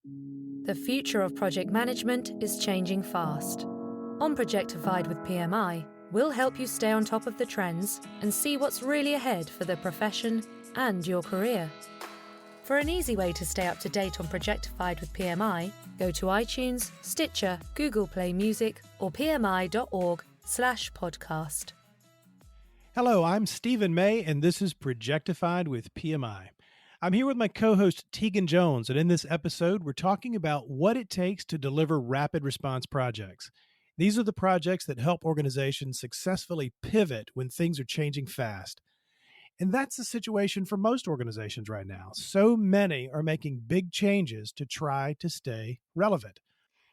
The future of project management is changing fast. On Projectified with PMI, we'll help you stay on top of the trends and see what's really ahead for the profession and your career. For an easy way to stay up to date on Projectified with PMI, go to iTunes, Stitcher, Google Play Music, or pmi.org/podcast. Hello, I'm Stephen May, and this is Projectified with PMI. I'm here with my co-host Tegan Jones, and in this episode, we're talking about what it takes to deliver rapid response projects. These are the projects that help organizations successfully pivot when things are changing fast. And that's the situation for most organizations right now. So many are making big changes to try to stay relevant.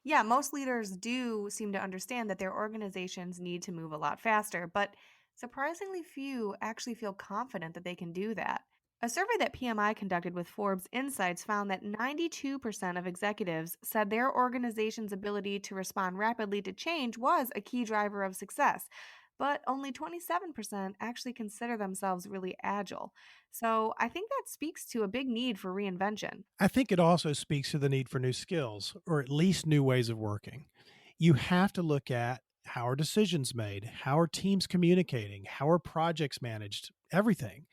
Yeah, most leaders do seem to understand that their organizations need to move a lot faster, but surprisingly few actually feel confident that they can do that. A survey that PMI conducted with Forbes Insights found that 92% of executives said their organization's ability to respond rapidly to change was a key driver of success, but only 27% actually consider themselves really agile. So I think that speaks to a big need for reinvention. I think it also speaks to the need for new skills, or at least new ways of working. You have to look at how are decisions made, how are teams communicating, how are projects managed, everything.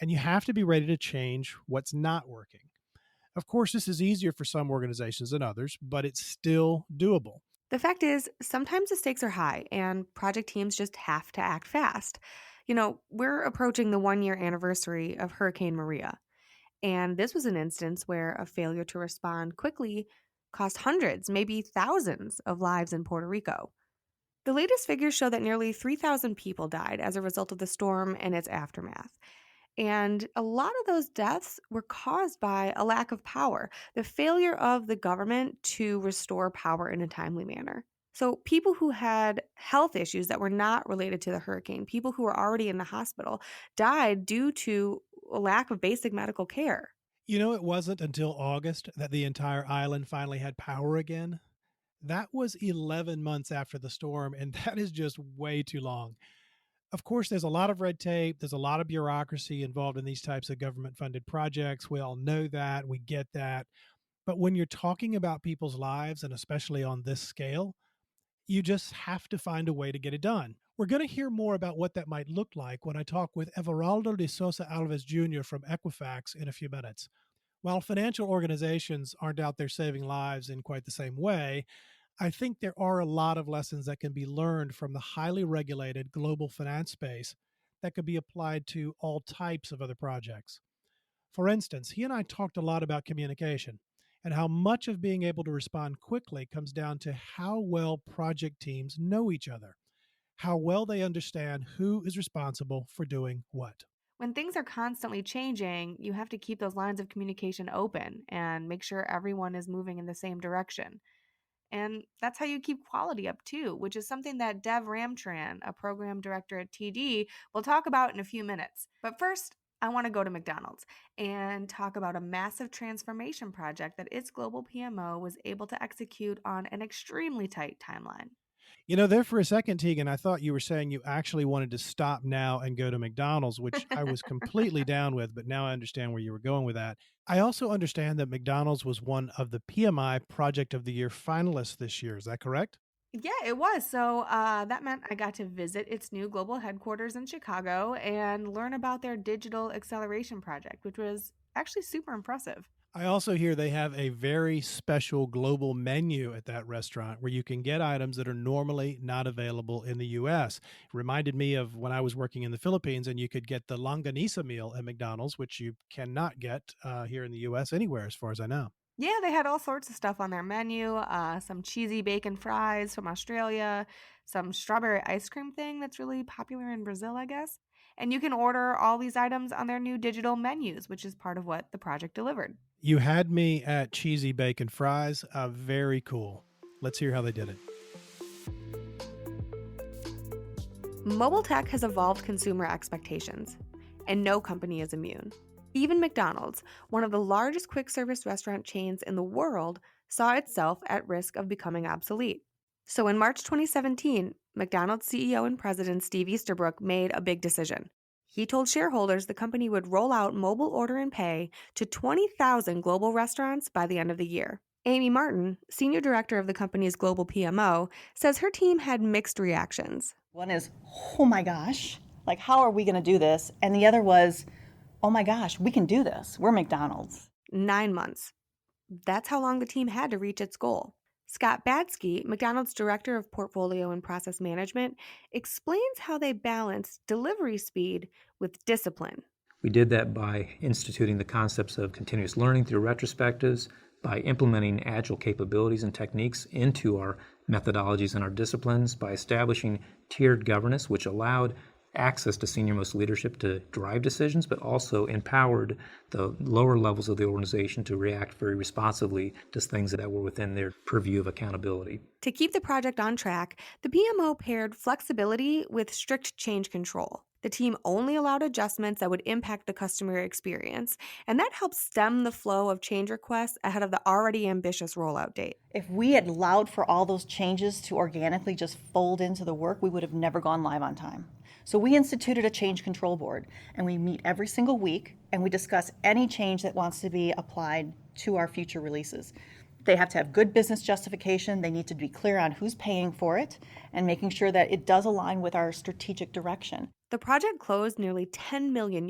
And you have to be ready to change what's not working. Of course, this is easier for some organizations than others, but it's still doable. The fact is, sometimes the stakes are high and project teams just have to act fast. We're approaching the 1 year anniversary of Hurricane Maria, and this was an instance where a failure to respond quickly cost hundreds, maybe thousands of lives in Puerto Rico. The latest figures show that nearly 3,000 people died as a result of the storm and its aftermath. And a lot of those deaths were caused by a lack of power, the failure of the government to restore power in a timely manner. So, people who had health issues that were not related to the hurricane, people who were already in the hospital, died due to a lack of basic medical care. You know, it wasn't until August that the entire island finally had power again. That was 11 months after the storm, and that is just way too long. Of course, there's a lot of red tape. There's a lot of bureaucracy involved in these types of government funded projects. We all know that. We get that. But when you're talking about people's lives, and especially on this scale, you just have to find a way to get it done. We're going to hear more about what that might look like when I talk with Everaldo de Souza Alves Jr. from Equifax in a few minutes. While financial organizations aren't out there saving lives in quite the same way, I think there are a lot of lessons that can be learned from the highly regulated global finance space that could be applied to all types of other projects. For instance, he and I talked a lot about communication and how much of being able to respond quickly comes down to how well project teams know each other, how well they understand who is responsible for doing what. When things are constantly changing, you have to keep those lines of communication open and make sure everyone is moving in the same direction. And that's how you keep quality up too, which is something that Dev Ramcharan, a program director at TD, will talk about in a few minutes. But first, I want to go to McDonald's and talk about a massive transformation project that its global PMO was able to execute on an extremely tight timeline. You know, there for a second, Tegan, I thought you were saying you actually wanted to stop now and go to McDonald's, which I was completely down with, but now I understand where you were going with that. I also understand that McDonald's was one of the PMI Project of the Year finalists this year. Is that correct? Yeah, it was. So that meant I got to visit its new global headquarters in Chicago and learn about their digital acceleration project, which was actually super impressive. I also hear they have a very special global menu at that restaurant where you can get items that are normally not available in the US. It reminded me of when I was working in the Philippines and you could get the longanisa meal at McDonald's, which you cannot get here in the US anywhere, as far as I know. Yeah, they had all sorts of stuff on their menu. Some cheesy bacon fries from Australia, some strawberry ice cream thing that's really popular in Brazil, I guess. And you can order all these items on their new digital menus, which is part of what the project delivered. You had me at cheesy bacon fries. Very cool. Let's hear how they did it. Mobile tech has evolved consumer expectations, and no company is immune. Even McDonald's, one of the largest quick service restaurant chains in the world, saw itself at risk of becoming obsolete. So in March 2017, McDonald's CEO and president Steve Easterbrook made a big decision. He told shareholders the company would roll out mobile order and pay to 20,000 global restaurants by the end of the year. Amy Martin, senior director of the company's global PMO, says her team had mixed reactions. One is, oh my gosh, like how are we going to do this? And the other was, oh my gosh, we can do this. We're McDonald's. 9 months. That's how long the team had to reach its goal. Scott Badsky, McDonald's Director of Portfolio and Process Management, explains how they balanced delivery speed with discipline. We did that by instituting the concepts of continuous learning through retrospectives, by implementing agile capabilities and techniques into our methodologies and our disciplines, by establishing tiered governance, which allowed access to senior-most leadership to drive decisions, but also empowered the lower levels of the organization to react very responsively to things that were within their purview of accountability. To keep the project on track, the PMO paired flexibility with strict change control. The team only allowed adjustments that would impact the customer experience, and that helped stem the flow of change requests ahead of the already ambitious rollout date. If we had allowed for all those changes to organically just fold into the work, we would have never gone live on time. So we instituted a change control board, and we meet every single week, and we discuss any change that wants to be applied to our future releases. They have to have good business justification. They need to be clear on who's paying for it and making sure that it does align with our strategic direction. The project closed nearly $10 million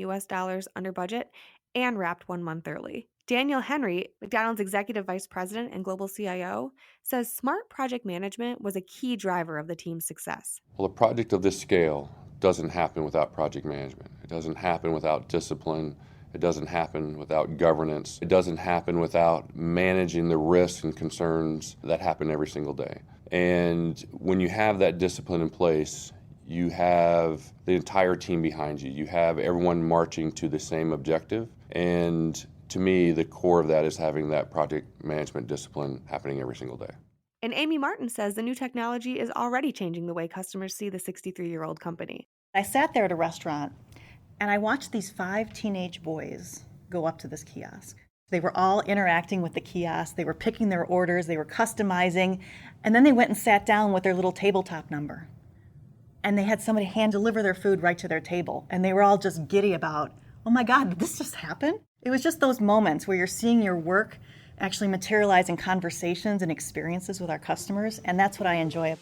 under budget and wrapped 1 month early. Daniel Henry, McDonald's Executive Vice President and Global CIO, says smart project management was a key driver of the team's success. Well, a project of this scale doesn't happen without project management. It doesn't happen without discipline. It doesn't happen without governance. It doesn't happen without managing the risks and concerns that happen every single day. And when you have that discipline in place, you have the entire team behind you. You have everyone marching to the same objective. And to me, the core of that is having that project management discipline happening every single day. And Amy Martin says the new technology is already changing the way customers see the 63-year-old company. I sat there at a restaurant, and I watched these 5 teenage boys go up to this kiosk. They were all interacting with the kiosk. They were picking their orders. They were customizing. And then they went and sat down with their little tabletop number. And they had somebody hand deliver their food right to their table. And they were all just giddy about, oh my God, did this just happen? It was just those moments where you're seeing your work actually materialize in conversations and experiences with our customers. And that's what I enjoy.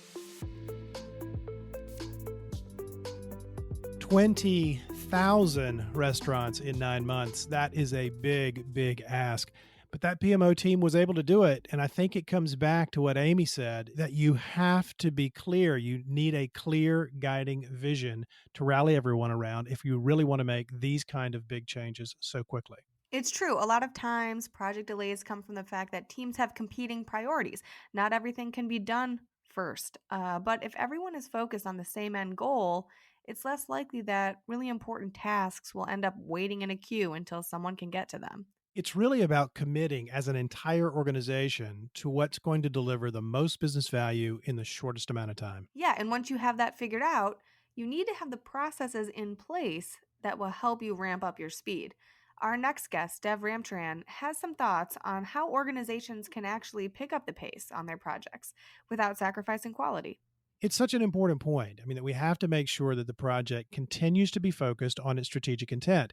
20,000 restaurants in 9 months. That is a big, big ask. But that PMO team was able to do it. And I think it comes back to what Amy said, that you have to be clear. You need a clear guiding vision to rally everyone around if you really want to make these kind of big changes so quickly. It's true. A lot of times, project delays come from the fact that teams have competing priorities. Not everything can be done first. But if everyone is focused on the same end goal, it's less likely that really important tasks will end up waiting in a queue until someone can get to them. It's really about committing as an entire organization to what's going to deliver the most business value in the shortest amount of time. Yeah, and once you have that figured out, you need to have the processes in place that will help you ramp up your speed. Our next guest, Dev Ramcharan, has some thoughts on how organizations can actually pick up the pace on their projects without sacrificing quality. It's such an important point. I mean, that we have to make sure that the project continues to be focused on its strategic intent.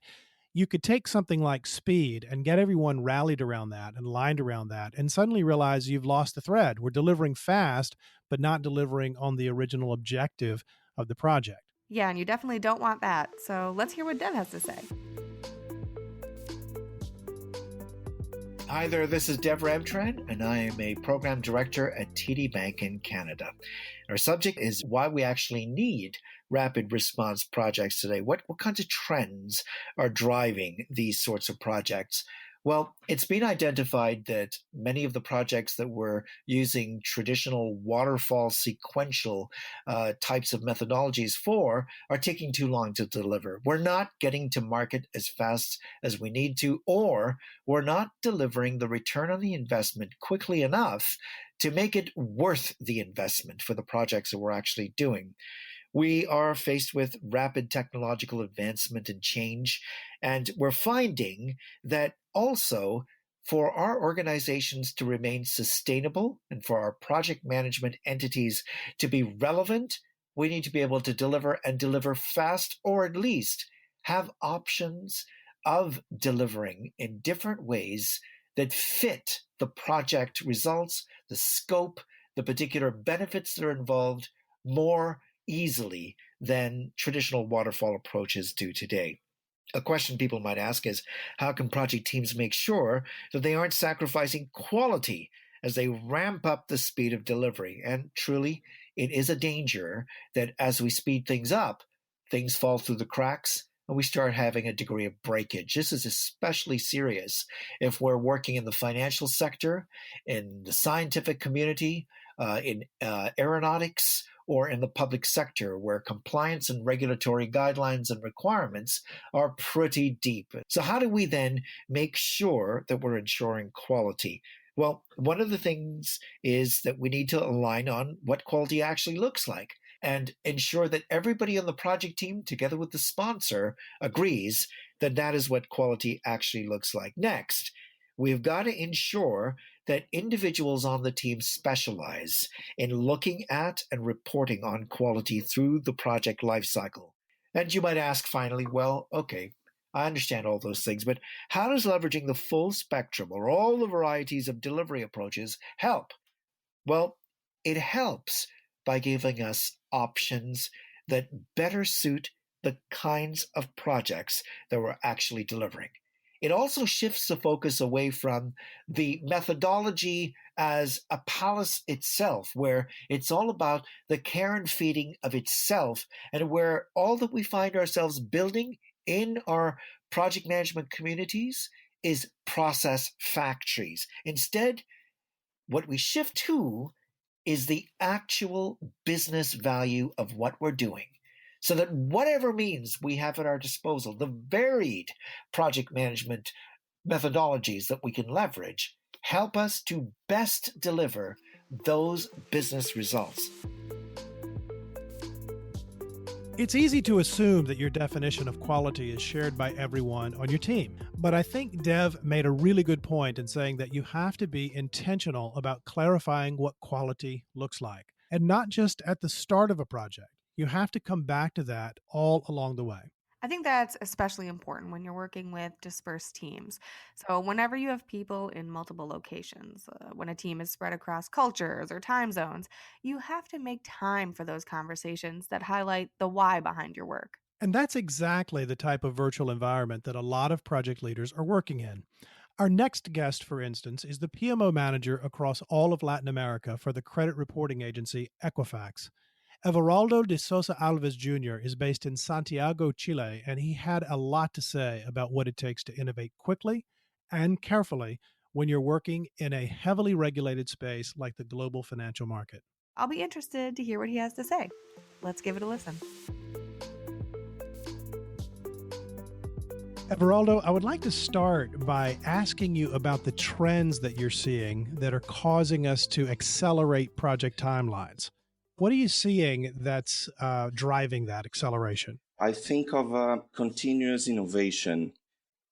You could take something like speed and get everyone rallied around that and aligned around that and suddenly realize you've lost the thread. We're delivering fast, but not delivering on the original objective of the project. Yeah, and you definitely don't want that. So let's hear what Dev has to say. Hi there, this is Dev Ramcharan, and I am a program director at TD Bank in Canada. Our subject is why we actually need rapid response projects today. What kinds of trends are driving these sorts of projects? Well, it's been identified that many of the projects that were using traditional waterfall sequential types of methodologies for are taking too long to deliver. We're not getting to market as fast as we need to, or we're not delivering the return on the investment quickly enough to make it worth the investment for the projects that we're actually doing. We are faced with rapid technological advancement and change, and we're finding that also for our organizations to remain sustainable and for our project management entities to be relevant, we need to be able to deliver and deliver fast, or at least have options of delivering in different ways that fit the project results, the scope, the particular benefits that are involved more easily than traditional waterfall approaches do today. A question people might ask is, how can project teams make sure that they aren't sacrificing quality as they ramp up the speed of delivery? And truly, it is a danger that as we speed things up, things fall through the cracks and we start having a degree of breakage. This is especially serious if we're working in the financial sector, in the scientific community, in aeronautics, or in the public sector, where compliance and regulatory guidelines and requirements are pretty deep. So how do we then make sure that we're ensuring quality? Well, one of the things is that we need to align on what quality actually looks like and ensure that everybody on the project team, together with the sponsor, agrees that that is what quality actually looks like. Next, we've got to ensure that individuals on the team specialize in looking at and reporting on quality through the project lifecycle. And you might ask finally, well, okay, I understand all those things, but how does leveraging the full spectrum or all the varieties of delivery approaches help? Well, it helps by giving us options that better suit the kinds of projects that we're actually delivering. It also shifts the focus away from the methodology as a palace itself, where it's all about the care and feeding of itself, and where all that we find ourselves building in our project management communities is process factories. Instead, what we shift to is the actual business value of what we're doing, so that whatever means we have at our disposal, the varied project management methodologies that we can leverage, help us to best deliver those business results. It's easy to assume that your definition of quality is shared by everyone on your team. But I think Dev made a really good point in saying that you have to be intentional about clarifying what quality looks like, and not just at the start of a project. You have to come back to that all along the way. I think that's especially important when you're working with dispersed teams. So, whenever you have people in multiple locations, when a team is spread across cultures or time zones, you have to make time for those conversations that highlight the why behind your work. And that's exactly the type of virtual environment that a lot of project leaders are working in. Our next guest, for instance, is the PMO manager across all of Latin America for the credit reporting agency Equifax. Everaldo de Souza Alves Jr. is based in Santiago, Chile, and he had a lot to say about what it takes to innovate quickly and carefully when you're working in a heavily regulated space like the global financial market. I'll be interested to hear what he has to say. Let's give it a listen. Everaldo, I would like to start by asking you about the trends that you're seeing that are causing us to accelerate project timelines. What are you seeing that's driving that acceleration? I think of continuous innovation.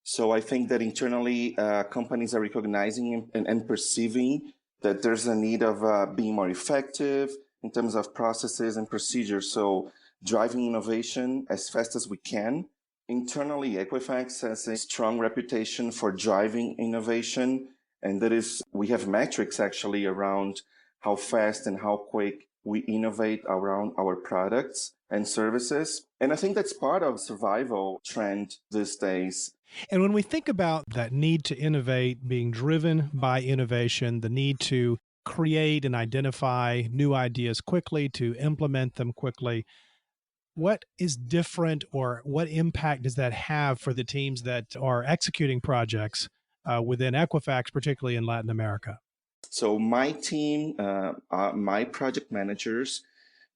So I think that internally, companies are recognizing and perceiving that there's a need of being more effective in terms of processes and procedures. So driving innovation as fast as we can. Internally, Equifax has a strong reputation for driving innovation. And that is, we have metrics actually around how fast and how quick we innovate around our products and services. And I think that's part of survival trend these days. And when we think about that need to innovate being driven by innovation, the need to create and identify new ideas quickly, to implement them quickly, what is different or what impact does that have for the teams that are executing projects within Equifax, particularly in Latin America? So my team, my project managers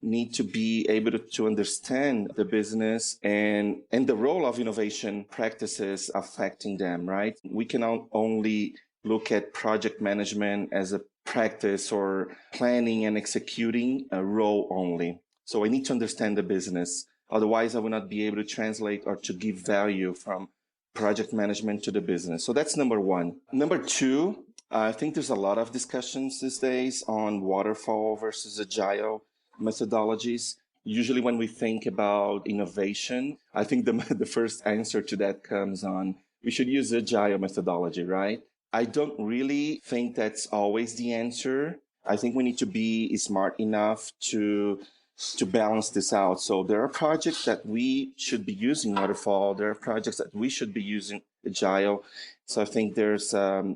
need to be able to understand the business and the role of innovation practices affecting them, right? We cannot only look at project management as a practice or planning and executing a role only. So I need to understand the business. Otherwise, I will not be able to translate or to give value from project management to the business. So that's number one. Number two, I think there's a lot of discussions these days on waterfall versus agile methodologies. Usually when we think about innovation, I think the first answer to that comes on, we should use agile methodology, right? I don't really think that's always the answer. I think we need to be smart enough to balance this out. So there are projects that we should be using waterfall. There are projects that we should be using agile. So I think there's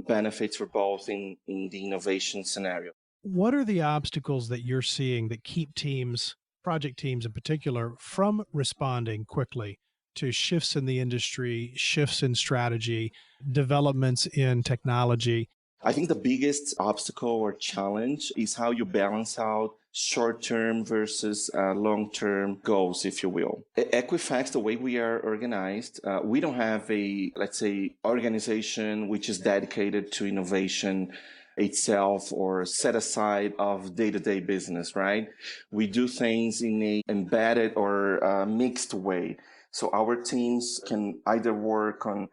benefits for both in the innovation scenario. What are the obstacles that you're seeing that keep teams, project teams in particular, from responding quickly to shifts in the industry, shifts in strategy, developments in technology? I think the biggest obstacle or challenge is how you balance out short-term versus long-term goals, if you will. At Equifax, the way we are organized, we don't have a, let's say, organization which is dedicated to innovation itself or set aside of day-to-day business, right? We do things in a embedded or mixed way. So our teams can either work on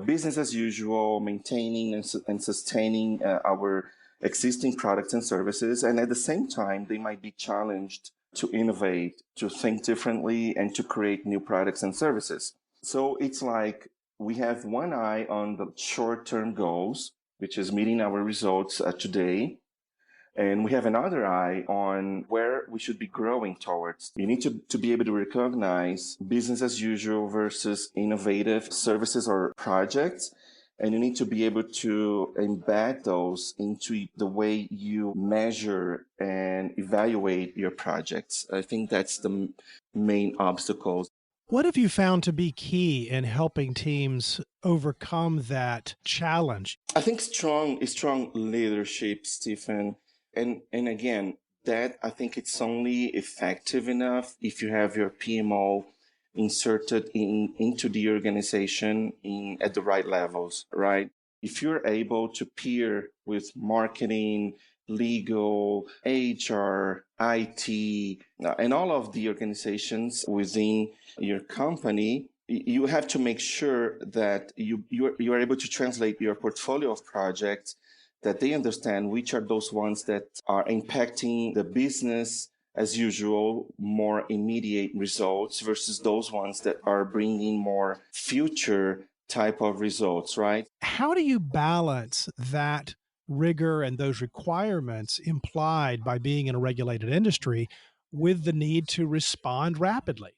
business as usual, maintaining and sustaining our existing products and services. And at the same time, they might be challenged to innovate, to think differently, and to create new products and services. So it's like we have one eye on the short-term goals, which is meeting our results today. And we have another eye on where we should be growing towards. You need to be able to recognize business as usual versus innovative services or projects. And you need to be able to embed those into the way you measure and evaluate your projects. I think that's the main obstacles. What have you found to be key in helping teams overcome that challenge? I think strong leadership, Stephen. And again, that I think it's only effective enough if you have your PMO inserted into the organization at the right levels, right? If you're able to peer with marketing, legal, HR, IT, and all of the organizations within your company, you have to make sure that you are able to translate your portfolio of projects, that they understand which are those ones that are impacting the business as usual, more immediate results versus those ones that are bringing more future type of results, right? How do you balance that rigor and those requirements implied by being in a regulated industry with the need to respond rapidly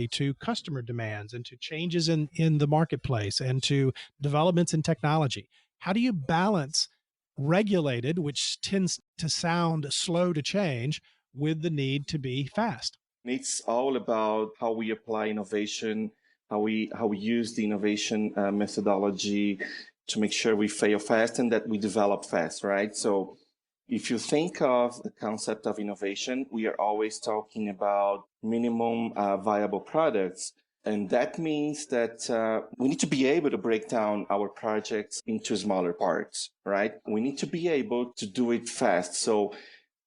to customer demands and to changes in the marketplace and to developments in technology? How do you balance regulated, which tends to sound slow to change, with the need to be fast? It's all about how we apply innovation, how we use the innovation methodology to make sure we fail fast and that we develop fast, right? So if you think of the concept of innovation, we are always talking about minimum viable products. And that means that we need to be able to break down our projects into smaller parts, right? We need to be able to do it fast. So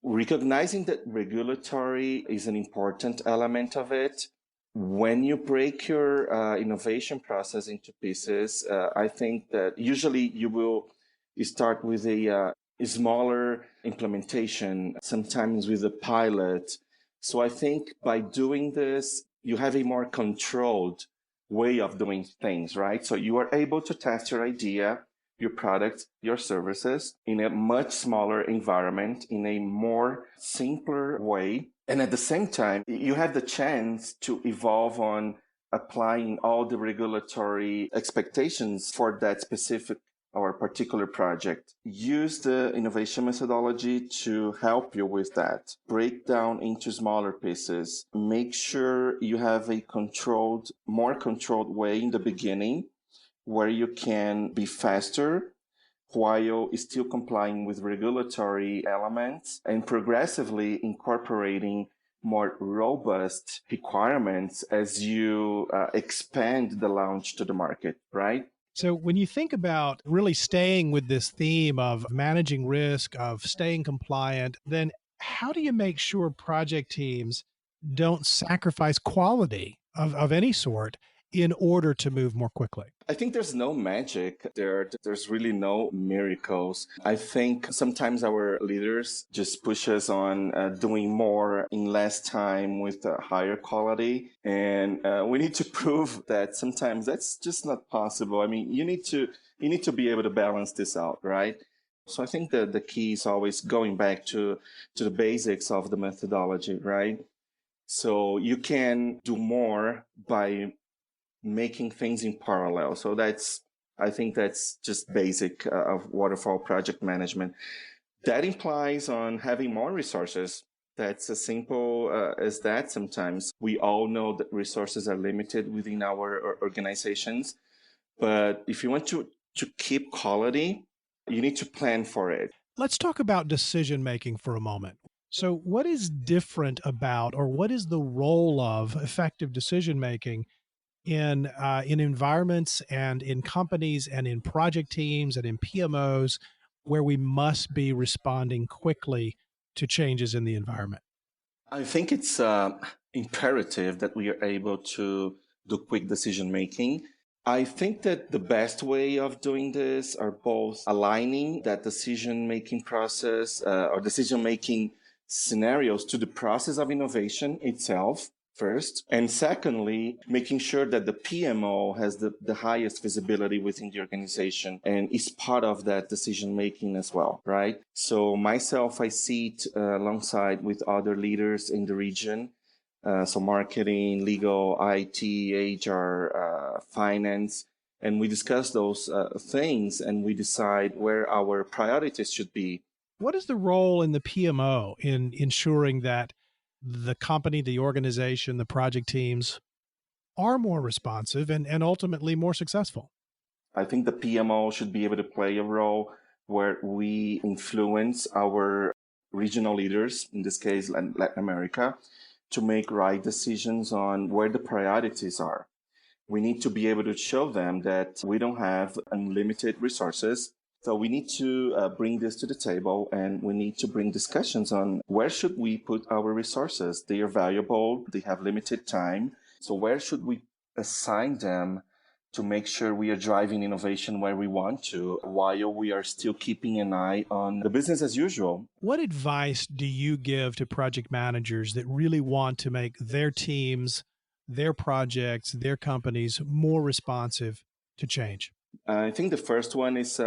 recognizing that regulatory is an important element of it. When you break your innovation process into pieces, I think that usually you start with a smaller implementation, sometimes with a pilot. So I think by doing this, you have a more controlled way of doing things, right? So you are able to test your idea, your product, your services in a much smaller environment, in a more simpler way. And at the same time, you have the chance to evolve on applying all the regulatory expectations for that specific or particular project. Use the innovation methodology to help you with that. Break down into smaller pieces. Make sure you have a more controlled way in the beginning where you can be faster while still complying with regulatory elements and progressively incorporating more robust requirements as you expand the launch to the market, right? So when you think about really staying with this theme of managing risk, of staying compliant, then how do you make sure project teams don't sacrifice quality of any sort in order to move more quickly? I think there's no magic there. There's really no miracles. I think sometimes our leaders just push us on doing more in less time with higher quality. And we need to prove that sometimes that's just not possible. I mean, you need to be able to balance this out, right? So I think that the key is always going back to the basics of the methodology, right? So you can do more by making things in parallel. So I think that's just basic of waterfall project management. That implies on having more resources. That's as simple as that sometimes. We all know that resources are limited within our organizations. But if you want to keep quality, you need to plan for it. Let's talk about decision making for a moment. So, what is different about, or what is the role of effective decision making in environments and in companies and in project teams and in PMOs where we must be responding quickly to changes in the environment? I think it's imperative that we are able to do quick decision making. I think that the best way of doing this are both aligning that decision making process or decision making scenarios to the process of innovation itself first, and secondly, making sure that the PMO has the highest visibility within the organization and is part of that decision making as well, right? So myself, I sit alongside with other leaders in the region, so marketing, legal, IT, HR, finance, and we discuss those things and we decide where our priorities should be. What is the role in the PMO in ensuring that the company, the organization, the project teams are more responsive and ultimately more successful? I think the PMO should be able to play a role where we influence our regional leaders, in this case, Latin America, to make right decisions on where the priorities are. We need to be able to show them that we don't have unlimited resources. So we need to bring this to the table, and we need to bring discussions on where should we put our resources. They are valuable. They have limited time. So where should we assign them to make sure we are driving innovation where we want to, while we are still keeping an eye on the business as usual? What advice do you give to project managers that really want to make their teams, their projects, their companies more responsive to change? I think the first one is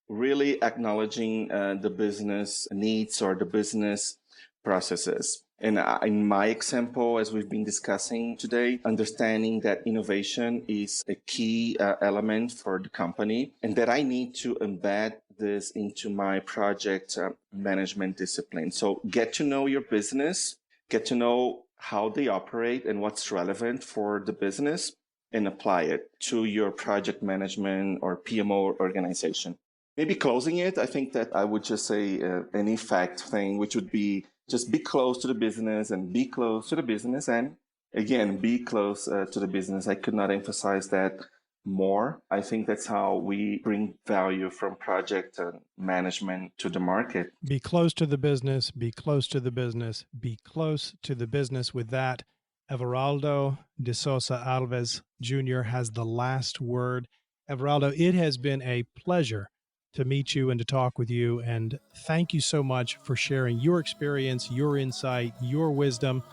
really acknowledging the business needs or the business processes. And in my example, as we've been discussing today, understanding that innovation is a key element for the company and that I need to embed this into my project management discipline. So get to know your business, get to know how they operate and what's relevant for the business, and apply it to your project management or PMO organization. Maybe closing it, I think that I would just say an effect thing, which would be just be close to the business and be close to the business. And again, be close to the business. I could not emphasize that more. I think that's how we bring value from project management to the market. Be close to the business, be close to the business, be close to the business. With that, Everaldo de Souza Alves Jr. has the last word. Everaldo, it has been a pleasure to meet you and to talk with you. And thank you so much for sharing your experience, your insight, your wisdom.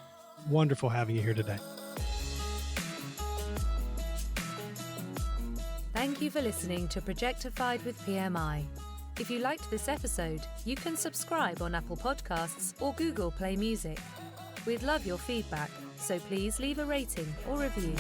Wonderful having you here today. Thank you for listening to Projectified with PMI. If you liked this episode, you can subscribe on Apple Podcasts or Google Play Music. We'd love your feedback, so please leave a rating or review.